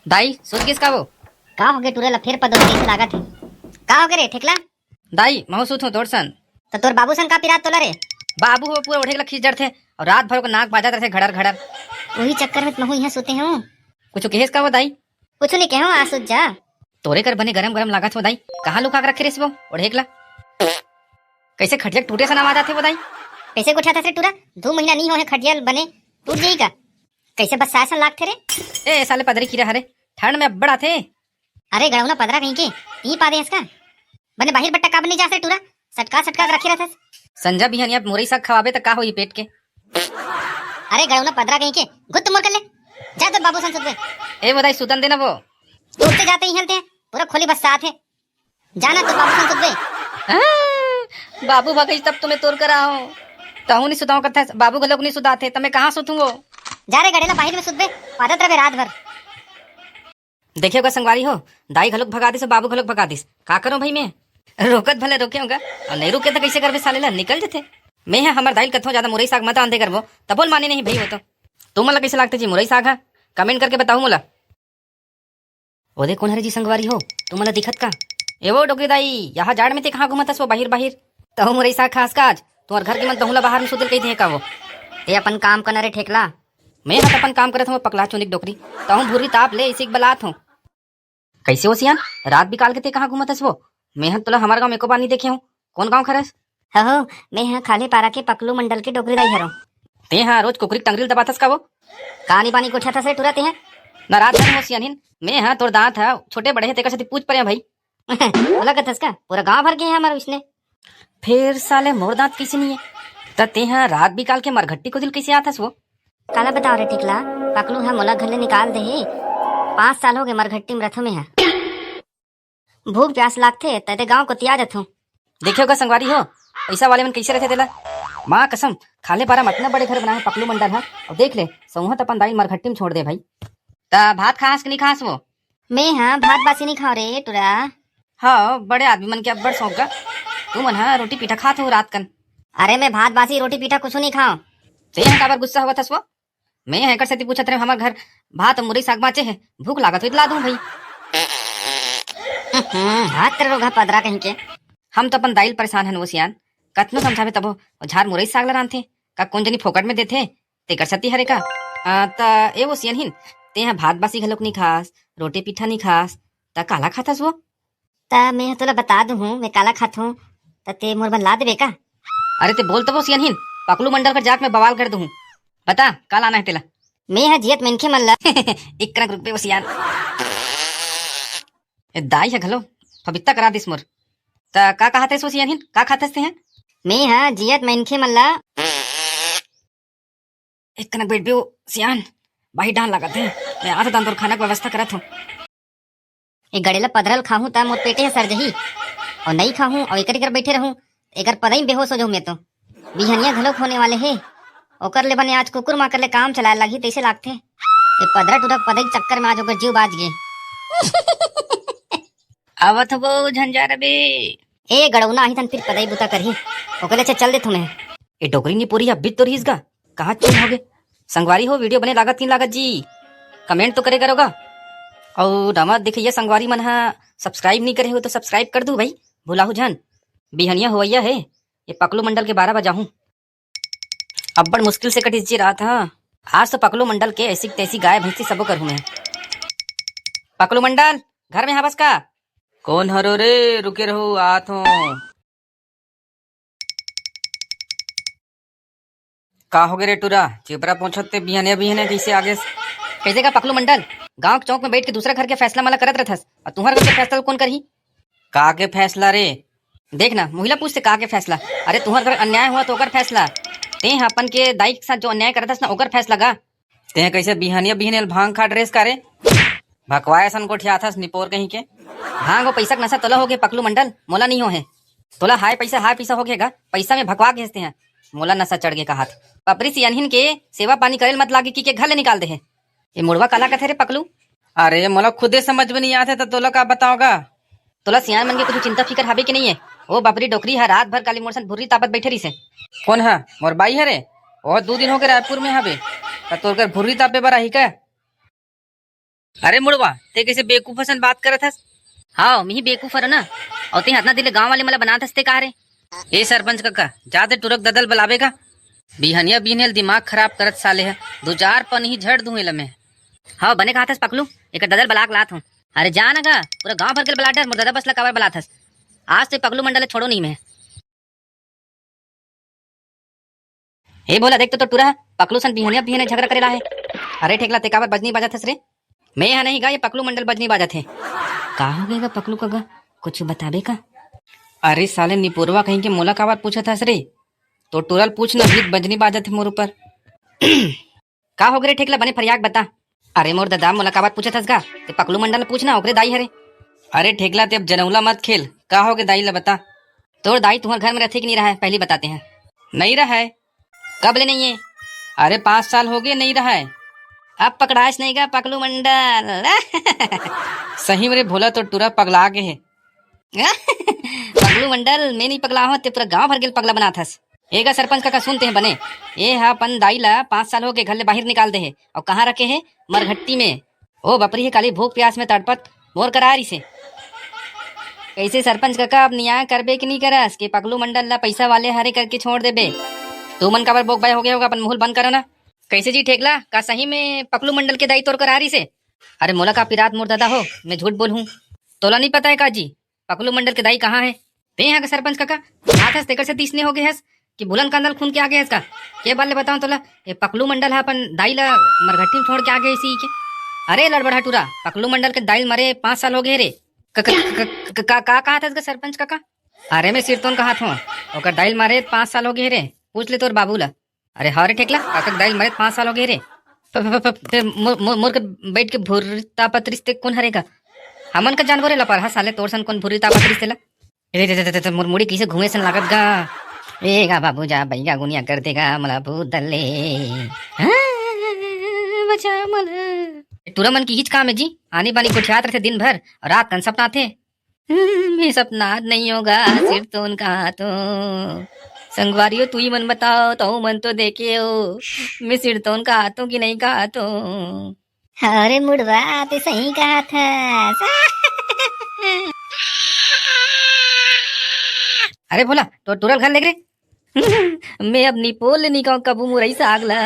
दाई सुन किसका वो का होगे टूरेला फिर पदो से लागत है का होगे रे ठेकला दाई महू सुत हूँ तोड़ सन तो तोर बाबू सन का पिरात तोला रे बाबू हो पूरा उठे खींच जड़ थे और रात भर को नाक बाजा रहे घड़र घड़र वही चक्कर में महू यहाँ सोते हूँ। कुछ कहेस का वो दाई कुछ नहीं कहो आ सुत जा तोरे कर बने गरम गरम लागत हो दाई कहाँ लुका के रखे रे वो उड़ेगला कैसे खटिया टूटे सा नाम आ जाते वो दाई पैसे को उठाता से टूरा 2 महीना नहीं हो है खटिया बने टूट जाएगा कैसे बस सासन लाख थे रे ए साले पदरी कीड़ा हरे ठंड में बड़ा थे अरे गड़ौना पदरा कहीं के ती पा दे इसका बने बाहर बट्टा का बने जा से टूरा सटका सटका रखी रहता संजा बिहनिया मुरई साग खवाबे त का होई पेट के अरे गड़ौना पदरा कहीं के गुत्त मोर कर ले जा तो बाबू सन सुत ए वो दाई सुतन देना वो टूटते जाते ही हलते हैं पूरा खोली बस साथ है जाना तो बाबू सन सुत बाबू भगई तब तुम्हें तोड़ कर आओ कहूँ नहीं सुताऊं करता बाबू गलोग नहीं सुताते तब मैं कहाँ सुतूंगो जा रे गड़ेला बाहर में सुत पादत रहे रात भर देखिएगा संगवारी हो दाई घलोक भगा दिस बाबू घलोक भगा दिस का करो भाई मैं रोकत भले रोके होगा और नहीं रुके तो कैसे करबे साले ला निकल जते मैं है हमार दाई कथो ज्यादा मुरई साग मत आंदे करबो तब बोल माने नहीं भाई हो तो तुम मला कैसे लागते जी मुरई साग है कमेंट करके बताओ मोला ओदे कौन हरे जी संगवारी हो तुम मला दिखत का एवो डोगरी दाई यहाँ जाड़ में ते कहाँ घुमत सो बाहिर बाहिर तहु मुरई साग खास काज तुम्हार घर के मन तहुला बाहर में सुतल कही थे का वो ते अपन काम करना रे ठेकला मैं हत अपन काम करत हूँ पकला चुनिक डोकरी तहु भूरी ताप ले इसी बलात हूँ कैसे हो सियान रात बिकाल के ते कहाँ घूमत हस वो मैं हत तोला हमार गाँव में को बार नहीं देखे हूँ कौन गाँव खरस हो मैं यहाँ खाली पारा के पकलू मंडल के डोकरी दाई हरो ते हाँ रोज कुकरी टंगरील दबाथस का वो कहानी पानी को उठाता से टुराते हैं न रात हो सियान मैं हाँ तोर दांत है छोटे बड़े है तेकर से पूछ पड़े भाई बोला कथस का पूरा गांव भर के है हमारा उसने फिर साले मोर दांत कैसे नहीं है तब ते हाँ रात बिकाल के मरघट्टी को दिल कैसे आथस वो काला बताओ रे टिकला पकलू है मोला घर ले निकाल दे 5 साल हो गए मरघट्टी में रथो में है भूख प्यास लागते तते गांव को तिया जथो देखियोगा संगवारी हो पैसा वाले मन कैसे रहते देला माँ कसम खाले पारा मतना बड़े घर बनाए पकलू मंडल है और देख ले सौहत अपन दाई मरघट्टी में छोड़ दे भाई ता भात खास कि नहीं खास वो मैं हाँ भात बासी नहीं खाओ रे टुरा हाँ बड़े आदमी मन के अब्बड़ शौक का तू मन हाँ रोटी पीठा खाते हो रात कन अरे मैं भात बासी रोटी पीठा कुछ नहीं खाओ ते यहाँ काबर गुस्सा हुआ था वो मैं हैकर से पूछत रहे हमार घर भात मुरई साग बाचे है भूख लागत हुई ला दूं भाई हाथ तेरे रोगा पदरा कहीं के हम तो अपन दाइल परेशान है वो सियान कतनो समझावे तबो झार मुरई साग लरान थे का कौन जनी फोकट में देथे ते कर सती हरे का ता ए वो सियान हिन ते यहाँ भात बासी घलोक नहीं खास रोटी पीठा नहीं खास ता काला खाथस वो ता मैं तोला बता दूं मैं काला खात हूँ ते मोर बन ला देबे का अरे ते बोल तो वो सियान हिन पकलू मंडल कर जाक मैं बवाल कर दूं बता काल आना है तेला मैं है जियत मेनखे मन ला इकना रुपये वो सियान ए दाई है घलो फबित्ता करा दिस मोर ता का कहते सो सियान हिन का खातस ते हैं मैं हाँ जियत मेनखे मन ला इकना बैठ बियो सियान बाही डाल लागत है मैं आधा दान तोर खाना की व्यवस्था करत हूँ एक गड़ेला पधरल खाहूं ता मोर पेटे है सर जही और नहीं खाहूं और एकर बैठे रहूं एकर पदई बेहोश हो जाऊं मैं तो बिहनिया घलोक होने वाले है ओकर ले बने आज कुकुर माकर ले काम चलाए लगी तैसे लागते ए पदरा टुरा पदई चक्कर में आज ओकर जीव बाज गए आवत वो झंझार बे ए गड़ौना आही तन फिर पदई बुता करही ओकर ले चल दे तुम्हें ए डोकरी नहीं पूरी अभी तो रीसगा कहाँ चुन होगे संगवारी हो वीडियो बने लागत की लागत जी कमेंट तो करे करोगा और हमार देखिए संगवारी मन हा सब्सक्राइब नहीं करे हो तो सब्सक्राइब कर दू भाई भुलाहू झन बिहनिया हुआ है ये पकलू मंडल के 12 बजा हूँ अब बड़ मुश्किल से कटिस जी रहा था आज तो पकलू मंडल के ऐसी तैसी गाय भैंसी सबो कर हूँ मैं पकलू मंडल घर में हाँ बस का कौन हरो रे रुके रहो आत हो का हो गए रे टूरा चिपरा पहुंचते बिहने बिहने कैसे आगे कैसे का पकलू मंडल गांव चौक में बैठ के दूसरा घर के फैसला मला करत रहथस और तुम्हारे घर के फैसला कौन करही का के फैसला रे देखना महिला पूछते का के फैसला अरे तुम्हारे घर अन्याय हुआ तो ओकर फैसला ते अपन के दाई के साथ जो अन्याय करत ना ओकर फैसला गा ते कैसे बिहनिया बिहने भांग खा ड्रेस करे भकवाए सन को ठियाथस निपोर कहीं के भांग वो पैसा नशा तोला हो गए पकलू मंडल मोला नहीं हो है तोला हाय पैसा हो गएगा पैसा में भकवा घेसते हैं मोला नशा चढ़ गए का हाथ पपरी सियानहिन के सेवा पानी करेल मत लागे की के घर ले निकाल दे है ये मुड़वा काला कथे रे पकलू अरे मोला खुदे समझ में नहीं आते तो तोला का बताओगा तोला सियान मन के कुछ चिंता फिकर हबे कि नहीं है वो बपरी डोकरी है रात भर काली मोरसन भुर्री तापत बैठे रही से कौन है मोर बाई है रे और 2 दिन हो गए रायपुर में हबे तोर कर भुर्री तापे बर आही का अरे मुड़वा ते कैसे बेवकूफ सन बात करत हस। हाँ मी ही बेवकूफ हरो ना। और ते हतना दिले गांव वाले मला बनात हसते का रे। ए सरपंच काका जाते तुरक ददल बलावेगा। बिहनिया बिहनियल दिमाग खराब करत साले है। दो चार पन ही झड़ दूं लमे। हाँ बने कहा थस पकलू एक ददल बलाक लात हूँ। अरे जा ना गा पूरा गांव भर के बलाट है दादा बस लकावर बलात हस। आज तो पकलू मंडल छोड़ो नहीं मैं। हे बोला देख तो टूरा पकलू सन बिहनिया बिहने झगड़ा करेला है। अरे ठेकला ते कावर बजनी बाजत हस रे। मैं यहाँ नहीं गा ये पकलू मंडल बजनी बाजत है। का हो गएगा पकलू का गा कुछ बताबे का। अरे साले निपुरवा कहीं के मोला कावर पूछत हस रे। तो टुरल पूछ न गीत बजनी बाजत है मोर ऊपर। का हो गए ठेकला बने फरियाक बता। अरे मोर दादा मोला का बात पूछत हस गा ते पकलू मंडल पूछना ओकरे दाई हरे। अरे ठेकला ते अब जनौला मत खेल का हो गए दाई ला बता। तोर दाई तुम्हारे घर में रहते कि नहीं रहा है पहले बताते हैं। नहीं रहा है। कब ले नहीं है। अरे 5 साल हो गए नहीं रहा है। अब पकड़ाश नहीं गा पकलू मंडल। सही मेरे भोला तो टूरा पगला के है। पगलू मंडल मैं नहीं पगला हूँ ते पूरा गांव भर के पगला बना थस। एगा सरपंच का सुनते हैं बने ये हा अपन दाई ला 5 साल हो गए घर ले बाहर निकाल दे है और कहाँ रखे है मरघट्टी में। ओ बपरी है काली भूख प्यास में तड़पत मोर करा रही से। कैसे सरपंच काका अब न्याय करबे कि नहीं करस के पगलू मंडल ला पैसा वाले हरे करके छोड़ देबे। तू मन काबर बोक बाय हो गया होगा अपन मुहल बंद करो ना। कैसे जी ठेकला का सही में पकलू मंडल के दाई तोड़ कर आ रही से। अरे मोला का पिरात मोर दादा हो मैं झूठ बोलूं तोला नहीं पता है का जी पकलू मंडल के दाई कहाँ है। ते यहाँ का सरपंच काका हाथ हस तेकर से तीसने हो गए हस कि बुलन का अंदर खून के आगे है इसका के बाल ले बताऊं तोला। ये पकलू मंडल है अपन दाई ला मरघट्टी में छोड़ के आगे इसी के। अरे लड़बड़ा टूरा पकलू मंडल के दाई मरे 5 साल हो गए रे। का कहा था इसका सरपंच काका। अरे मैं सिरतोन कहा था ओकर दाइल मारे 5 साल हो गए रे पूछ ले तोर बाबू ला। अरे हरे ठेकला काका दाइल मारे 5 साल हो गए रे। मोर के बैठ के भूरता पत्रिस्ते कौन हरेगा हमन का जानवर ला पर हा साले तोर सन कौन भूरता पत्रिस्ते ला। रे मोर मुड़ी कैसे घूमे सन लागत गा। ए गा बाबू जा भैया गुनिया कर देगा मला भूत दले। बचा मला टूरा मन की हिच काम है जी आने बानी कुठियात रहे दिन भर और रात कन सपना थे। मैं सपना नहीं होगा सिर तो उनका तो संगवारियों तू ही मन बताओ तो मन तो देखे हो मैं सिर तो उनका हाथों की नहीं कहा तो। अरे मुड़वा ते सही कहा था। अरे बोला तो टूरल घर ले रे। मैं अब निपोल नहीं कहूँ कबू मुरई सागला।